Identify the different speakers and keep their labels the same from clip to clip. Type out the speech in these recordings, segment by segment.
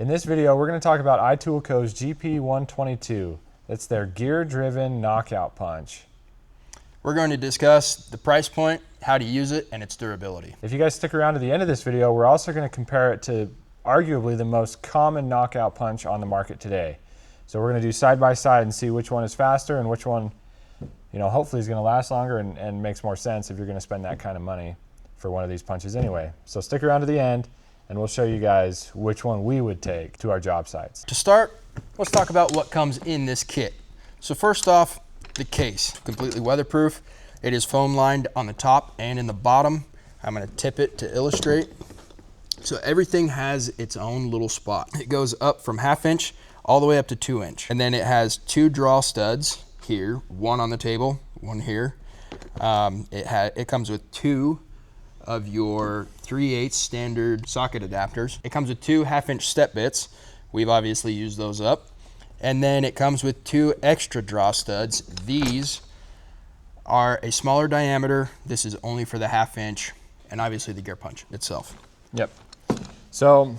Speaker 1: In this video, we're going to talk about iToolCo's GP122. That's their gear-driven knockout punch.
Speaker 2: We're going to discuss the price point, how to use it, and its durability.
Speaker 1: If you guys stick around to the end of this video, we're also going to compare it to arguably the most common knockout punch on the market today. So we're going to do side by side and see which one is faster and which one, hopefully is going to last longer and makes more sense if you're going to spend that kind of money for one of these punches anyway. So stick around to the end and we'll show you guys which one we would take to our job sites.
Speaker 2: To start, let's talk about what comes in this kit. So first off, the case, completely weatherproof. It is foam lined on the top and in the bottom. I'm going to tip it to illustrate. So everything has its own little spot. It goes up from 1/2 inch all the way up to 2 inch. And then it has 2 draw studs here, one on the table, one here. It comes with 2 of your 3/8 standard socket adapters. It comes with 2 1/2 inch step bits. We've obviously used those up. And then it comes with 2 extra draw studs. These are a smaller diameter. This is only for the 1/2 inch, and obviously the gear punch itself.
Speaker 1: Yep. So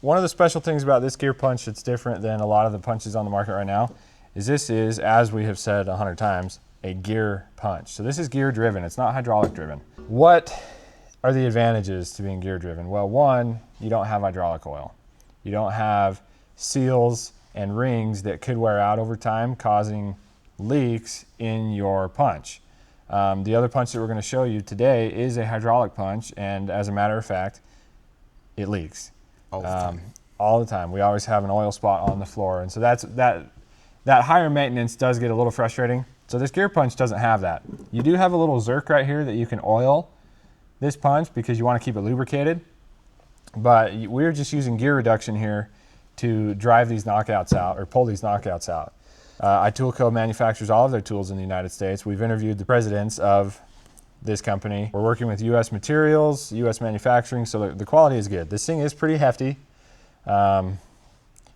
Speaker 1: one of the special things about this gear punch that's different than a lot of the punches on the market right now is this is, as we have said 100 times, a gear punch. So this is gear driven, it's not hydraulic driven. What are the advantages to being gear driven? Well, one, you don't have hydraulic oil. You don't have seals and rings that could wear out over time, causing leaks in your punch. The other punch that we're going to show you today is a hydraulic punch, and as a matter of fact, it leaks.
Speaker 2: All the time.
Speaker 1: All the time. We always have an oil spot on the floor, and so that higher maintenance does get a little frustrating. So this gear punch doesn't have that. You do have a little zerk right here that you can oil this punch because you want to keep it lubricated, but we're just using gear reduction here to drive these knockouts out or pull these knockouts out. iToolCo manufactures all of their tools in the United States. We've interviewed the presidents of this company. We're working with U.S. materials, U.S. manufacturing, so the quality is good. This thing is pretty hefty. I don't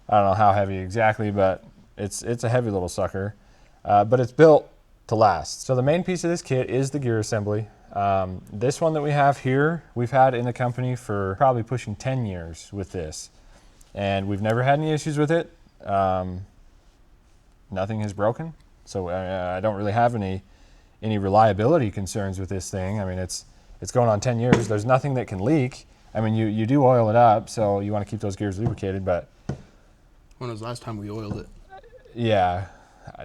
Speaker 1: know how heavy exactly, but it's a heavy little sucker. But it's built to last. So the main piece of this kit is the gear assembly. This one that we have here, we've had in the company for probably pushing 10 years with this. And we've never had any issues with it. Nothing has broken. So I don't really have any reliability concerns with this thing. I mean, it's going on 10 years. There's nothing that can leak. I mean, you do oil it up, so you want to keep those gears lubricated, but...
Speaker 2: When was the last time we oiled it?
Speaker 1: Yeah,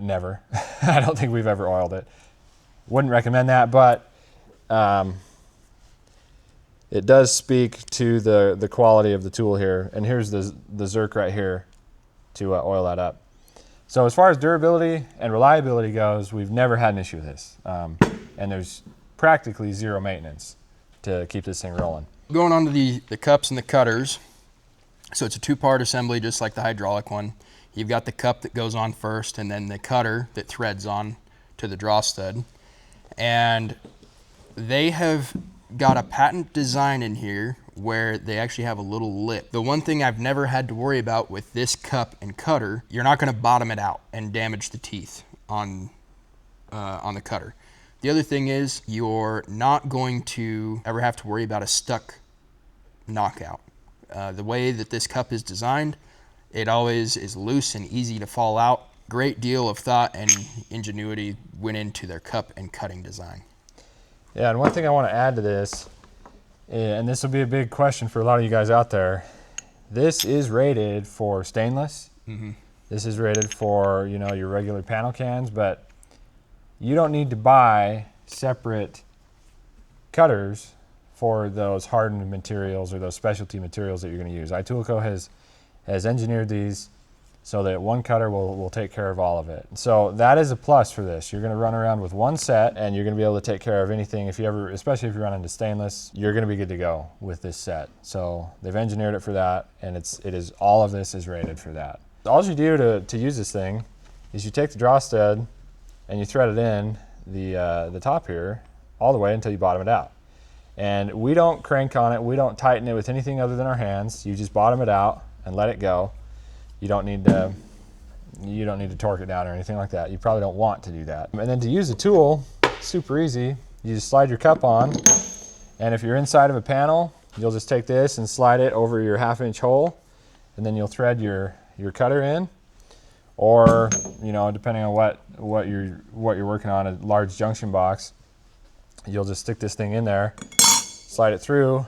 Speaker 1: never. I don't think we've ever oiled it. Wouldn't recommend that, but it does speak to the quality of the tool here. And here's the zerk right here to oil that up. So as far as durability and reliability goes, we've never had an issue with this. And there's practically zero maintenance to keep this thing rolling.
Speaker 2: Going on to the cups and the cutters. So it's a 2-part assembly, just like the hydraulic one. You've got the cup that goes on first, and then the cutter that threads on to the draw stud. And they have got a patent design in here where they actually have a little lip. The one thing I've never had to worry about with this cup and cutter, you're not going to bottom it out and damage the teeth on the cutter. The other thing is you're not going to ever have to worry about a stuck knockout. The way that this cup is designed, it always is loose and easy to fall out. Great deal of thought and ingenuity went into their cup and cutting design.
Speaker 1: Yeah, and one thing I want to add to this, and this will be a big question for a lot of you guys out there, this is rated for stainless. Mm-hmm. This is rated for, your regular panel cans, but you don't need to buy separate cutters for those hardened materials or those specialty materials that you're going to use. iToolCo has engineered these so that one cutter will take care of all of it. So that is a plus for this. You're going to run around with one set and you're going to be able to take care of anything. Especially if you run into stainless, you're going to be good to go with this set. So they've engineered it for that, and all of this is rated for that. All you do to use this thing is you take the draw stud and you thread it in the top here all the way until you bottom it out. And we don't crank on it, we don't tighten it with anything other than our hands. You just bottom it out and let it go. You don't need to torque it down or anything like that. You probably don't want to do that. And then to use the tool, super easy. You just slide your cup on, and if you're inside of a panel, you'll just take this and slide it over your 1/2 inch hole, and then you'll thread your cutter in, or you know, depending on what you're working on, a large junction box, you'll just stick this thing in there, slide it through,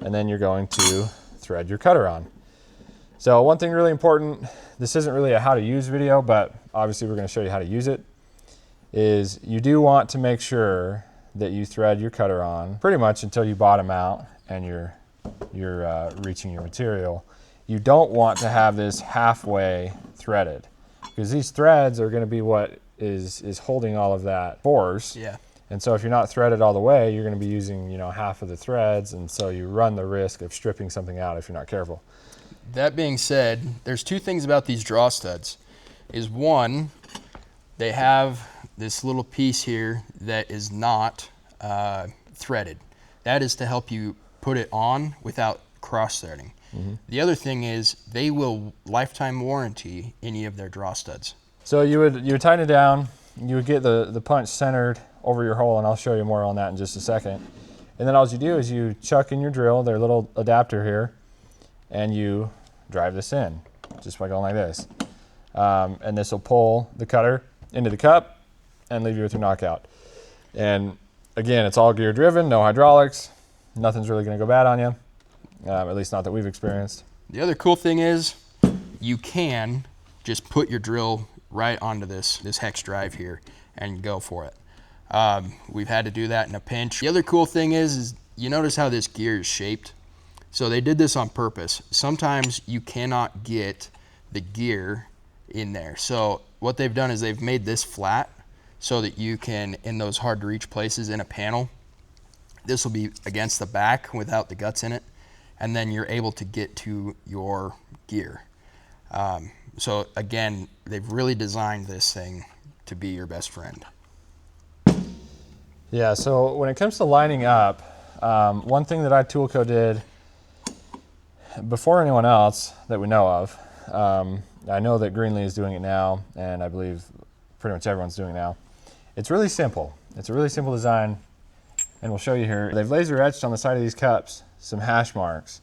Speaker 1: and then you're going to thread your cutter on. So one thing really important, this isn't really a how to use video, but obviously we're going to show you how to use it, is you do want to make sure that you thread your cutter on pretty much until you bottom out and you're reaching your material. You don't want to have this halfway threaded, because these threads are going to be what is holding all of that force.
Speaker 2: Yeah.
Speaker 1: And so if you're not threaded all the way, you're going to be using, you know, half of the threads, and so you run the risk of stripping something out if you're not careful.
Speaker 2: That being said, there's two things about these draw studs. Is one, they have this little piece here that is not threaded. That is to help you put it on without cross-threading. Mm-hmm. The other thing is they will lifetime warranty any of their draw studs. So
Speaker 1: you would tighten it down, you would get the punch centered over your hole, and I'll show you more on that in just a second. And then all you do is you chuck in your drill, their little adapter here, and you drive this in just by going like this. And this will pull the cutter into the cup and leave you with your knockout. And again, it's all gear driven, no hydraulics. Nothing's really going to go bad on you, at least not that we've experienced.
Speaker 2: The other cool thing is you can just put your drill right onto this hex drive here and go for it. We've had to do that in a pinch. The other cool thing is you notice how this gear is shaped. So they did this on purpose. Sometimes you cannot get the gear in there. So what they've done is they've made this flat so that you can, in those hard to reach places in a panel, this will be against the back without the guts in it, and then you're able to get to your gear. So again, they've really designed this thing to be your best friend.
Speaker 1: Yeah, so when it comes to lining up, one thing that iToolCo did before anyone else that we know of, I know that Greenlee is doing it now, and I believe pretty much everyone's doing it now. It's really simple. It's a really simple design, and we'll show you here. They've laser etched on the side of these cups some hash marks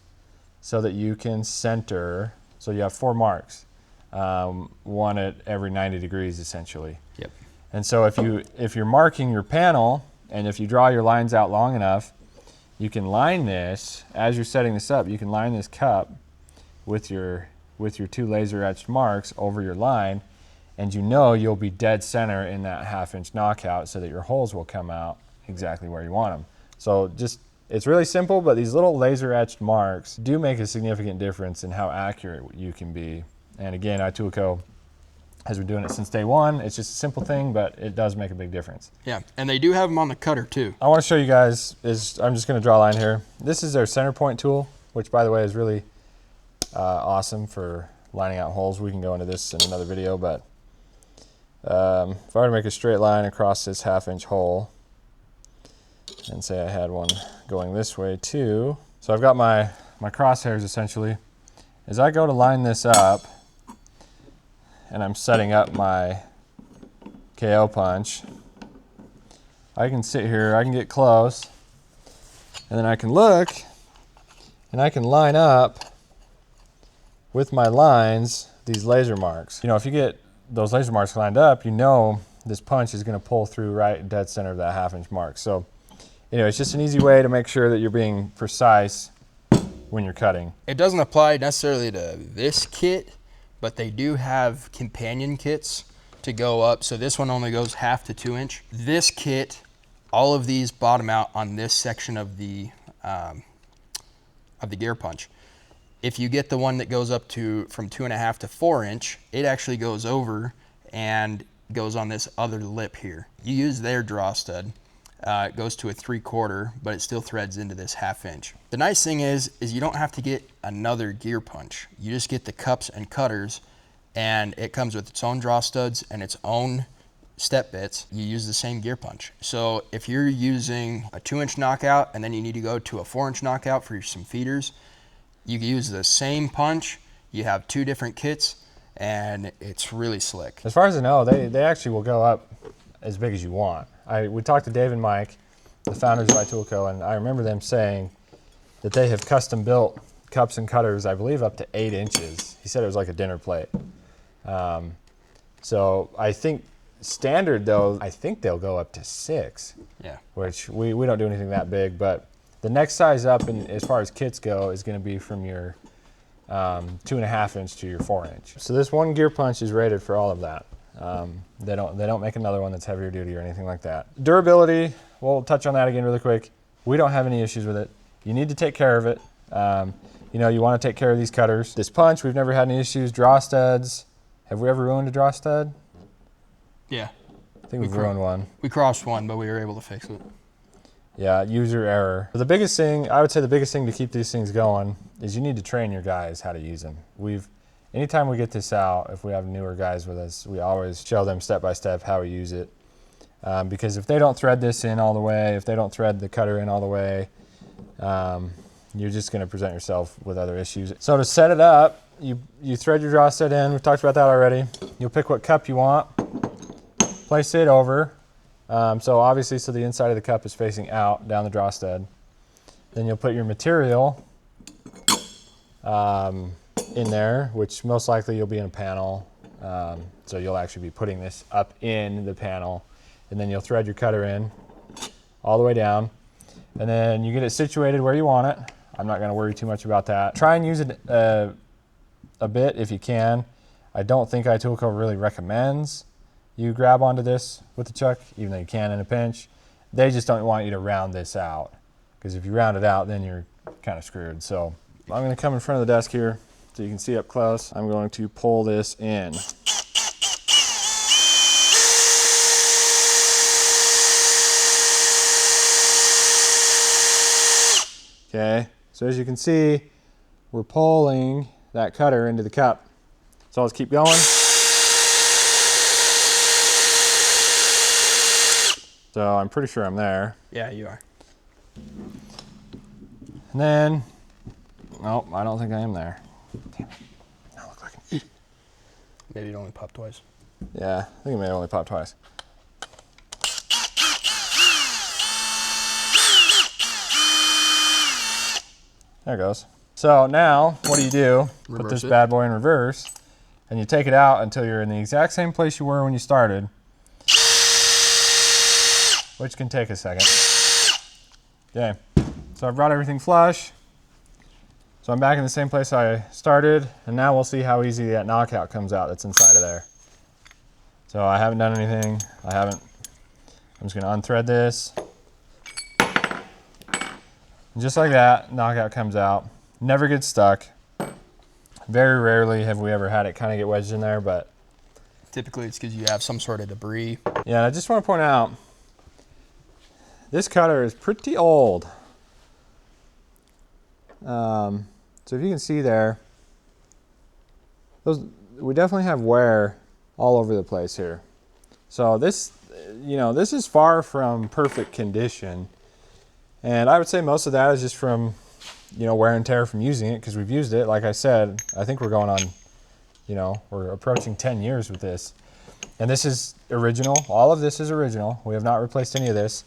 Speaker 1: so that you can center, so you have 4 marks, one at every 90 degrees essentially.
Speaker 2: Yep.
Speaker 1: And so if you're marking your panel, and if you draw your lines out long enough, you can line this, as you're setting this up, you can line this cup with your 2 laser etched marks over your line, and you know you'll be dead center in that 1/2 inch knockout so that your holes will come out exactly where you want them. So it's really simple, but these little laser etched marks do make a significant difference in how accurate you can be. And again, iToolCo has been doing it since day one. It's just a simple thing, but it does make a big difference.
Speaker 2: Yeah, and they do have them on the cutter too.
Speaker 1: I want to show you guys, I'm just going to draw a line here. This is their center point tool, which by the way is really awesome for lining out holes. We can go into this in another video, but if I were to make a straight line across this 1/2 inch hole, and say I had one going this way too. So I've got my crosshairs essentially. As I go to line this up, and I'm setting up my KO punch, I can sit here, I can get close, and then I can look, and I can line up with my lines these laser marks. You know, if you get those laser marks lined up, you know this punch is going to pull through right dead center of that 1/2 inch mark. So anyway, it's just an easy way to make sure that you're being precise when you're cutting.
Speaker 2: It doesn't apply necessarily to this kit, but they do have companion kits to go up. So this one only goes 1/2 to 2 inch. This kit, all of these bottom out on this section of the gear punch. If you get the one that goes up to from 2.5 to 4 inch, it actually goes over and goes on this other lip here. You use their draw stud. It goes to a 3/4, but it still threads into this 1/2 inch. The nice thing is you don't have to get another gear punch. You just get the cups and cutters, and it comes with its own draw studs and its own step bits. You use the same gear punch. So if you're using a 2 inch knockout and then you need to go to a 4 inch knockout for some feeders, you can use the same punch. You have 2 different kits, and it's really slick.
Speaker 1: As far as I know, they actually will go up as big as you want. We talked to Dave and Mike, the founders of iToolCo, and I remember them saying that they have custom built cups and cutters, I believe, up to 8 inches. He said it was like a dinner plate. So I think standard, though, I think they'll go up to 6.
Speaker 2: Yeah.
Speaker 1: Which we don't do anything that big, but the next size up, in, as far as kits go, is going to be from your 2.5 inch to your 4 inch. So this one gear punch is rated for all of that. They don't make another one that's heavier duty or anything like that. Durability, we'll touch on that again really quick. We don't have any issues with it. You need to take care of it. You know, you want to take care of these cutters. This punch, we've never had any issues. Draw studs. Have we ever ruined a draw stud?
Speaker 2: Yeah.
Speaker 1: I think we've ruined one.
Speaker 2: We crossed one, but we were able to fix it.
Speaker 1: Yeah, user error. The biggest thing, I would say the biggest thing to keep these things going is you need to train your guys how to use them. Anytime we get this out, if we have newer guys with us, we always show them step by step how we use it. Because if they don't thread this in all the way, if they don't thread the cutter in all the way, you're just going to present yourself with other issues. So to set it up, you thread your draw stud in. We've talked about that already. You'll pick what cup you want, place it over. So obviously, so the inside of the cup is facing out down the draw stud. Then you'll put your material in there, which most likely you'll be in a panel. So you'll actually be putting this up in the panel, and then you'll thread your cutter in all the way down. And then you get it situated where you want it. I'm not going to worry too much about that. Try and use it a bit if you can. I don't think iToolCo really recommends you grab onto this with the chuck, even though you can in a pinch. They just don't want you to round this out, because if you round it out, then you're kind of screwed. So I'm going to come in front of the desk here so you can see up close. I'm going to pull this in. Okay, so as you can see, we're pulling that cutter into the cup. So let's keep going. So I'm pretty sure I'm there.
Speaker 2: Yeah, you are.
Speaker 1: And then, nope, I don't think I am there. Damn it. I look like an idiot.
Speaker 2: Maybe it only popped twice.
Speaker 1: Yeah, I think it may have only popped twice. There it goes. So now, what do? Put this bad boy in reverse, and you take it out until you're in the exact same place you were when you started, which can take a second. Okay, so I brought everything flush. So I'm back in the same place I started, and now we'll see how easy that knockout comes out that's inside of there. So I haven't done anything. I'm just gonna unthread this. And just like that, knockout comes out. Never gets stuck. Very rarely have we ever had it kind of get wedged in there, but
Speaker 2: typically it's because you have some sort of debris.
Speaker 1: Yeah, I just want to point out, this cutter is pretty old. So if you can see there, we definitely have wear all over the place here. So this, this is far from perfect condition. And I would say most of that is just from, wear and tear from using it, because we've used it. Like I said, I think we're going on, we're approaching 10 years with this. And this is original. All of this is original. We have not replaced any of this.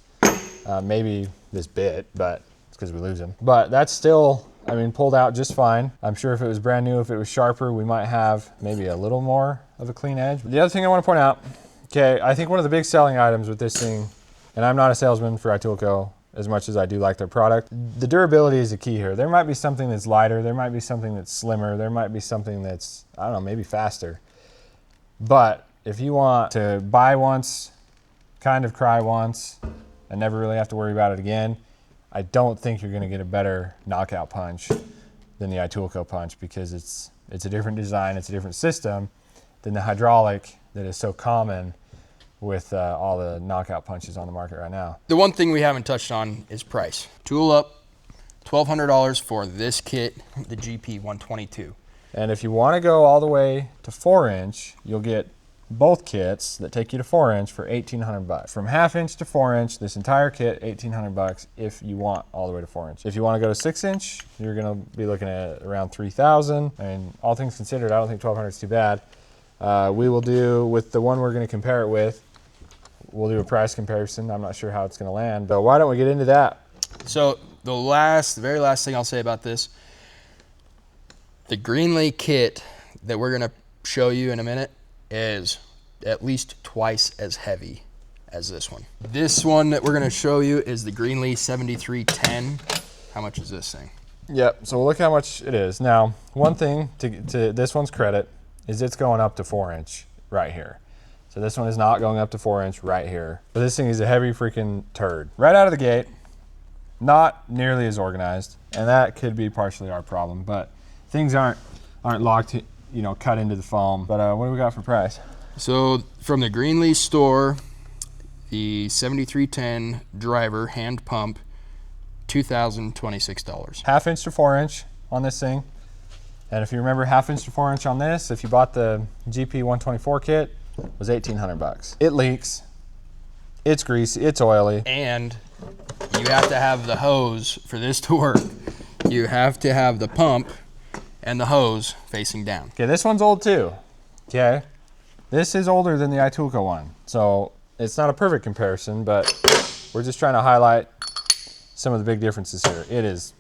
Speaker 1: Maybe this bit, but it's because we lose them. But that's still, pulled out just fine. I'm sure if it was brand new, if it was sharper, we might have maybe a little more of a clean edge. The other thing I want to point out, okay, I think one of the big selling items with this thing, and I'm not a salesman for iToolCo as much as I do like their product, the durability is the key here. There might be something that's lighter, there might be something that's slimmer, there might be something that's, I don't know, maybe faster. But if you want to buy once, kind of cry once, and never really have to worry about it again, I don't think you're going to get a better knockout punch than the iToolCo punch, because it's a different design, it's a different system than the hydraulic that is so common with all the knockout punches on the market right now.
Speaker 2: The one thing we haven't touched on is price. Tool up, $1,200 for this kit, the GP122.
Speaker 1: And if you want to go all the way to 4-inch, you'll get both kits that take you to 4-inch for $1,800. From 1/2 inch to 4-inch, this entire kit, $1,800 if you want all the way to 4-inch. If you want to go to 6-inch, you're going to be looking at around $3,000. All things considered, I don't think $1,200 is too bad. We will do, with the one we're going to compare it with, we'll do a price comparison. I'm not sure how it's going to land, but why don't we get into that?
Speaker 2: So the very last thing I'll say about this, The Greenlee kit that we're gonna show you in a minute is at least twice as heavy as this one. This one that we're gonna show you is the Greenlee 7310. How much is this thing?
Speaker 1: Yep, so look how much it is. Now, one thing to this one's credit is it's going up to 4-inch right here. So this one is not going up to 4-inch right here. But this thing is a heavy freaking turd. Right out of the gate, not nearly as organized, and that could be partially our problem, but things aren't locked, you know, cut into the foam. But what do we got for price?
Speaker 2: So from the Greenlee store, the 7310 driver hand pump, $2,026.
Speaker 1: 1/2 inch to 4-inch on this thing. And if you remember, 1/2 inch to 4-inch on this, if you bought the GP 124 kit, was $1,800. It leaks, it's greasy, it's oily.
Speaker 2: And you have to have the hose for this to work. You have to have the pump and the hose facing down.
Speaker 1: Okay, this one's old too. Okay, this is older than the iToolCo one, so it's not a perfect comparison, but we're just trying to highlight some of the big differences here. It is.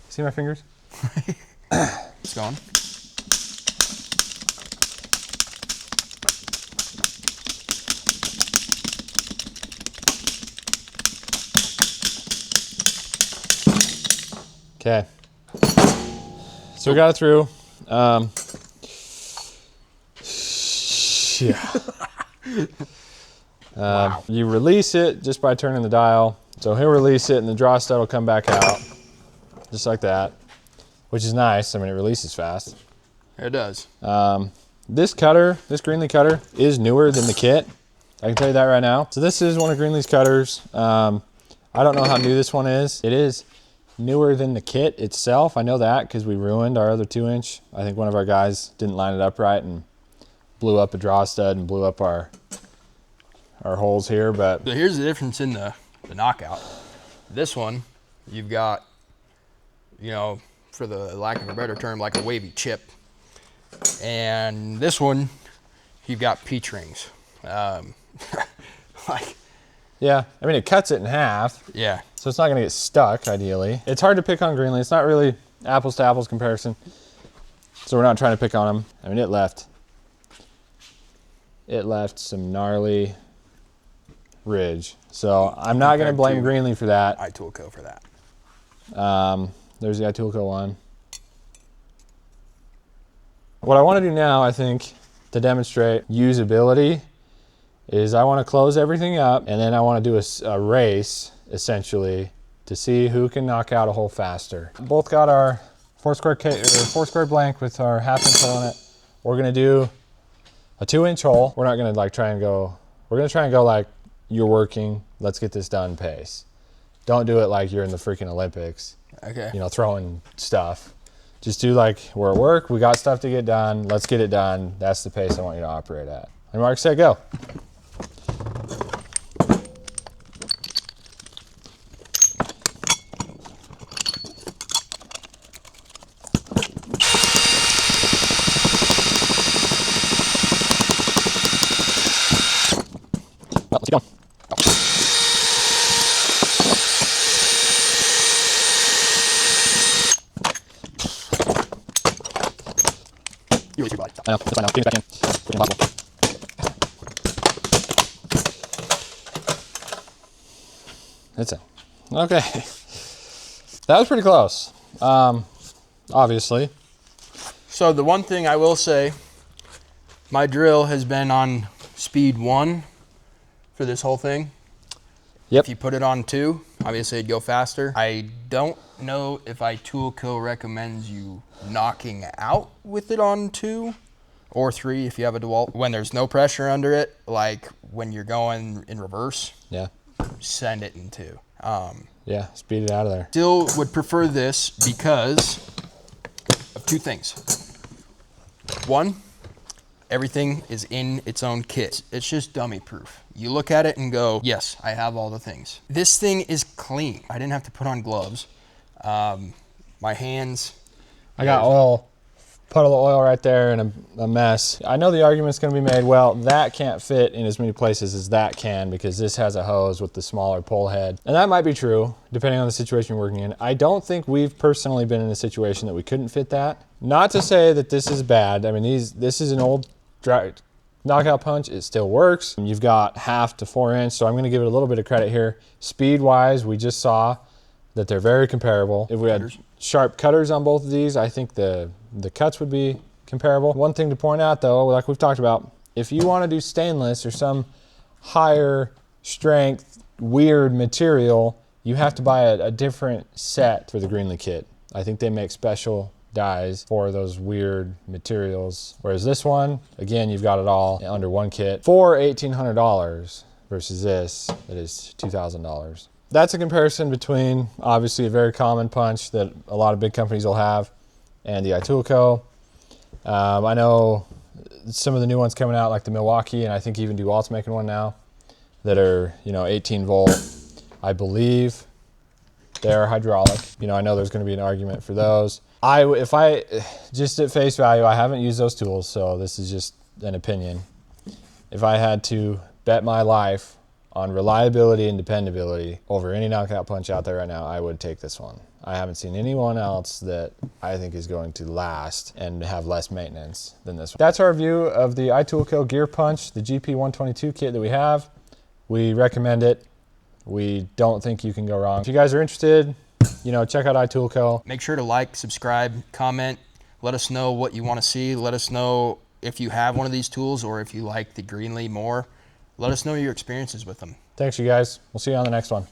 Speaker 1: See my fingers?
Speaker 2: It's going.
Speaker 1: Okay. So we got it through. Yeah.
Speaker 2: Wow.
Speaker 1: You release it just by turning the dial. So he'll release it and the draw stud will come back out just like that, which is nice. I mean, it releases fast.
Speaker 2: It does.
Speaker 1: This cutter, this Greenlee cutter is newer than the kit. I can tell you that right now. So this is one of Greenlee's cutters. I don't know how new this one is. It is newer than the kit itself. I know that because we ruined our other 2-inch. I think one of our guys didn't line it up right and blew up a draw stud and blew up our holes here. But
Speaker 2: So here's the difference in the knockout. This one, you've got, you know, for the lack of a better term, like a wavy chip. And this one, you've got peach rings. Like,
Speaker 1: yeah, I mean, it cuts it in half.
Speaker 2: yeah.
Speaker 1: So it's not gonna get stuck, ideally. It's hard to pick on Greenlee. It's not really apples to apples comparison. So we're not trying to pick on them. I mean, it left some gnarly ridge. So I'm not gonna blame Greenlee for that.
Speaker 2: iToolCo for that.
Speaker 1: There's the iToolCo one. What I wanna do now, I think, to demonstrate usability is I wanna close everything up and then I wanna do a race, essentially, to see who can knock out a hole faster. Both got our 4 square blank with our 1/2 inch hole in it. We're gonna do a 2-inch hole. We're not gonna like try and go, we're gonna try and go like, you're working, let's get this done pace. Don't do it like you're in the freaking Olympics,
Speaker 2: Okay.
Speaker 1: you know, throwing stuff. Just do like, we're at work, we got stuff to get done, let's get it done. That's the pace I want you to operate at. And mark, set, go. Well, let's keep going.
Speaker 2: You raise your body.
Speaker 1: I know, that's fine now. Get back in. Freaking impossible. That's it. Okay. That was pretty close. Obviously.
Speaker 2: So the one thing I will say, my drill has been on speed 1 for this whole thing.
Speaker 1: Yep.
Speaker 2: If you put it on 2, obviously it'd go faster. I don't know if iToolCo recommends you knocking out with it on 2 or 3 if you have a DeWalt. When there's no pressure under it, like when you're going in reverse,
Speaker 1: Yeah.
Speaker 2: send it in 2.
Speaker 1: Yeah, speed it out of there.
Speaker 2: Still would prefer this because of 2 things. 1, everything is in its own kit. It's just dummy proof. You look at it and go, yes, I have all the things. This thing is clean. I didn't have to put on gloves. My hands.
Speaker 1: I got oil, puddle of oil right there and a mess. I know the argument's gonna be made, well, that can't fit in as many places as that can because this has a hose with the smaller pole head. And that might be true, depending on the situation you're working in. I don't think we've personally been in a situation that we couldn't fit that. Not to say that this is bad. I mean, this is an old knockout punch. It still works. You've got 1/2 to 4 inch, so I'm going to give it a little bit of credit here. Speed wise, we just saw that they're very comparable. If we had sharp cutters on both of these, I think the cuts would be comparable. One thing to point out though, like we've talked about, if you want to do stainless or some higher strength, weird material, you have to buy a different set for the Greenlee kit. I think they make special dies for those weird materials. Whereas this one, again, you've got it all under one kit for $1,800 versus this that is $2,000. That's a comparison between obviously a very common punch that a lot of big companies will have and the iToolCo. I know some of the new ones coming out like the Milwaukee, and I think even DeWalt's making one now that are, 18 volt. I believe they're hydraulic. I know there's going to be an argument for those. If I just at face value, I haven't used those tools, so this is just an opinion. If I had to bet my life on reliability and dependability over any knockout punch out there right now, I would take this one. I haven't seen anyone else that I think is going to last and have less maintenance than this one. That's our review of the iToolCo Gear Punch, the GP122 kit that we have. We recommend it. We don't think you can go wrong. If you guys are interested, check out iToolCo.
Speaker 2: Make sure to like, subscribe, comment. Let us know what you want to see. Let us know if you have one of these tools or if you like the Greenlee more. Let us know your experiences with them.
Speaker 1: Thanks, you guys. We'll see you on the next one.